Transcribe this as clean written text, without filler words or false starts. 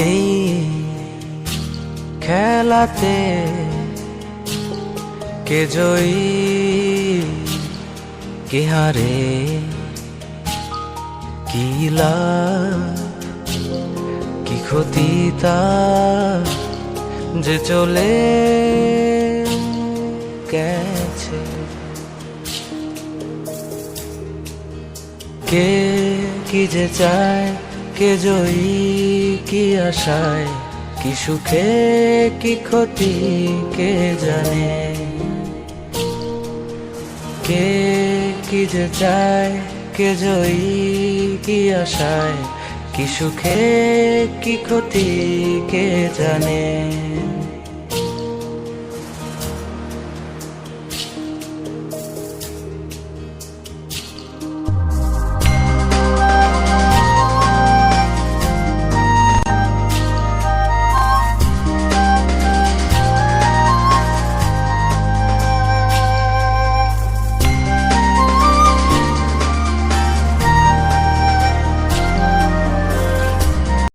এই খেলাতে কে জয়ী কে হারে, কি লাভ কি ক্ষতি তার যে চলে গেছে। কে কি যে চায়, কে জয়ী কি আশায়, কি সুখে কি ক্ষতি কে জানে। কে কি যে চায়, কে জয়ী কি আশায়, কি সুখে কি ক্ষতি কে জানে।